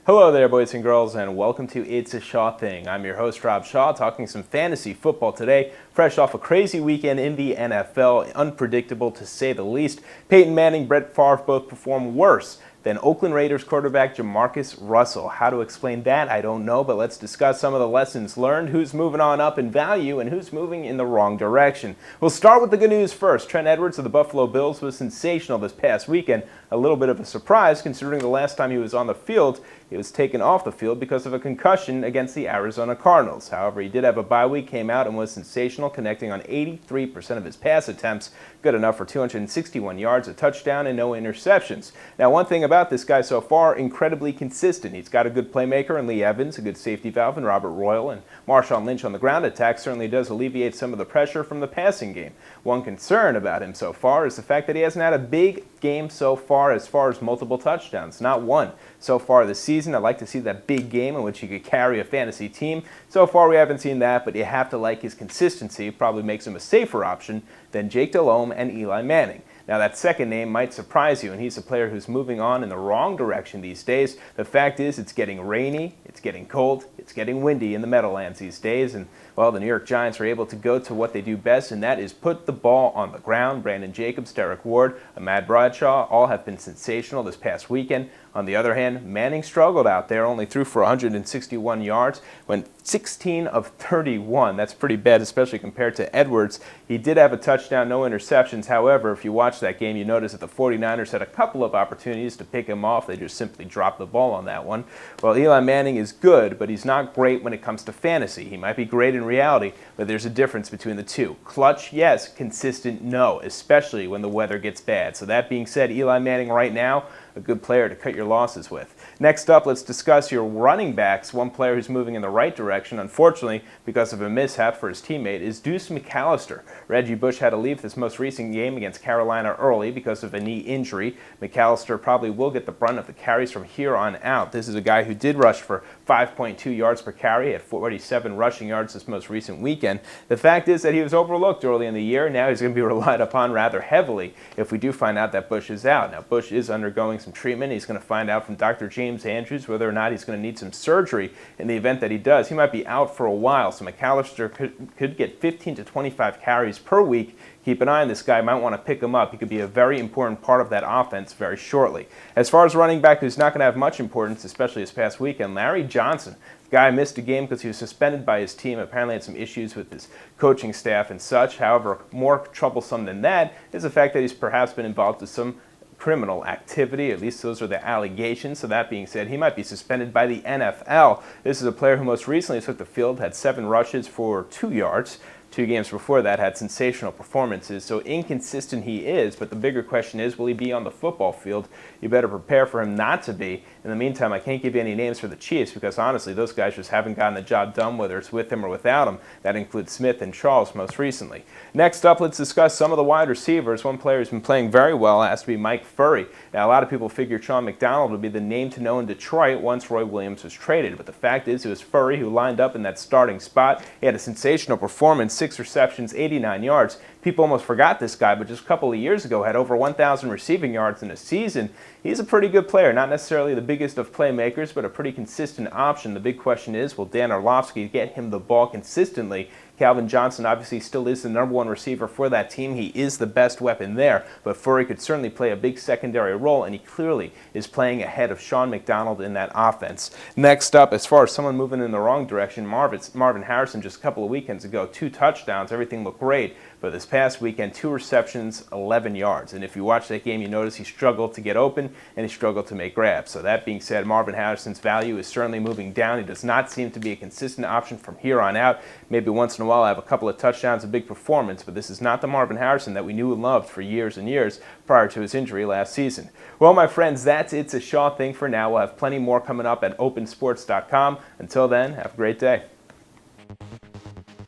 Hello there, boys and girls, and welcome to It's a Shaw Thing. I'm your host, Rob Shaw, talking some fantasy football today, fresh off a crazy weekend in the NFL, unpredictable to say the least. Peyton Manning, Brett Favre both performed worse than Oakland Raiders quarterback Jamarcus Russell. How to explain that, I don't know, but let's discuss some of the lessons learned, who's moving on up in value, and who's moving in the wrong direction. We'll start with the good news first. Trent Edwards of the Buffalo Bills was sensational this past weekend. A little bit of a surprise considering the last time he was on the field, he was taken off the field because of a concussion against the Arizona Cardinals. However, he did have a bye week, came out and was sensational, connecting on 83% of his pass attempts. Good enough for 261 yards, a touchdown, and no interceptions. Now, one thing about this guy so far, incredibly consistent. He's got a good playmaker in Lee Evans, a good safety valve in Robert Royal, and Marshawn Lynch on the ground attack certainly does alleviate some of the pressure from the passing game. One concern about him so far is the fact that he hasn't had a big game so far as multiple touchdowns. Not one so far this season. I'd like to see that big game in which he could carry a fantasy team. So far we haven't seen that, but you have to like his consistency. Probably makes him a safer option than Jake Delhomme and Eli Manning. Now, that second name might surprise you, and he's a player who's moving on in the wrong direction these days. The fact is, it's getting rainy, it's getting cold, it's getting windy in the Meadowlands these days, and, well, the New York Giants are able to go to what they do best, and that is put the ball on the ground. Brandon Jacobs, Derek Ward, Ahmad Bradshaw all have been sensational this past weekend. On the other hand, Manning struggled out there, only threw for 161 yards, went 16 of 31. That's pretty bad, especially compared to Edwards. He did have a touchdown, no interceptions. However, if you watch that game, you notice that the 49ers had a couple of opportunities to pick him off. They just simply dropped the ball on that one. Well, Eli Manning is good, but he's not great when it comes to fantasy. He might be great in reality, but there's a difference between the two. Clutch, yes. Consistent, no, especially when the weather gets bad. So that being said, Eli Manning right now, a good player to cut your losses with. Next up, let's discuss your running backs. One player who's moving in the right direction, unfortunately, because of a mishap for his teammate, is Deuce McAllister. Reggie Bush had to leave this most recent game against Carolina early because of a knee injury. McAllister probably will get the brunt of the carries from here on out. This is a guy who did rush for 5.2 yards per carry at 47 rushing yards this most recent weekend. The fact is that he was overlooked early in the year. Now he's going to be relied upon rather heavily if we do find out that Bush is out. Now, Bush is undergoing some treatment. He's going to find out from Dr. James Andrews whether or not he's going to need some surgery in the event that he does. He might be out for a while, so McAllister could get 15 to 25 carries per week. Keep an eye on this guy. Might want to pick him up. He could be a very important part of that offense very shortly. As far as running back who's not going to have much importance, especially this past weekend, Larry Johnson. The guy missed a game because he was suspended by his team. Apparently had some issues with his coaching staff and such. However, more troublesome than that is the fact that he's perhaps been involved with some criminal activity. At least those are the allegations. So that being said, he might be suspended by the NFL. This is a player who most recently took the field, had 7 rushes for 2 yards. 2 games before that had sensational performances. So inconsistent he is, but the bigger question is, will he be on the football field? You better prepare for him not to be. In the meantime, I can't give you any names for the Chiefs because honestly, those guys just haven't gotten the job done, whether it's with him or without him. That includes Smith and Charles most recently. Next up, let's discuss some of the wide receivers. One player who's been playing very well has to be Mike Furrey. Now, a lot of people figured Sean McDonald would be the name to know in Detroit once Roy Williams was traded, but the fact is it was Furrey who lined up in that starting spot. He had a sensational performance, 6 receptions, 89 yards. People almost forgot this guy, but just a couple of years ago had over 1,000 receiving yards in a season. He's a pretty good player, not necessarily the biggest of playmakers, but a pretty consistent option. The big question is, will Dan Orlovsky get him the ball consistently? Calvin Johnson obviously still is the #1 receiver for that team. He is the best weapon there, but Furrey could certainly play a big secondary role, and he clearly is playing ahead of Sean McDonald in that offense. Next up, as far as someone moving in the wrong direction, Marvin Harrison just a couple of weekends ago, 2 touchdowns, everything looked great, but this past weekend, 2 receptions, 11 yards. And if you watch that game, you notice he struggled to get open and he struggled to make grabs. So that being said, Marvin Harrison's value is certainly moving down. He does not seem to be a consistent option from here on out. Maybe once in a while I have a couple of touchdowns, a big performance, but this is not the Marvin Harrison that we knew and loved for years and years prior to his injury last season. Well, my friends, that's It's a Shaw Thing for now. We'll have plenty more coming up at opensports.com. Until then, have a great day.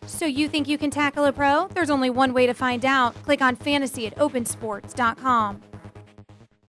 So you think you can tackle a pro? There's only one way to find out. Click on fantasy at opensports.com.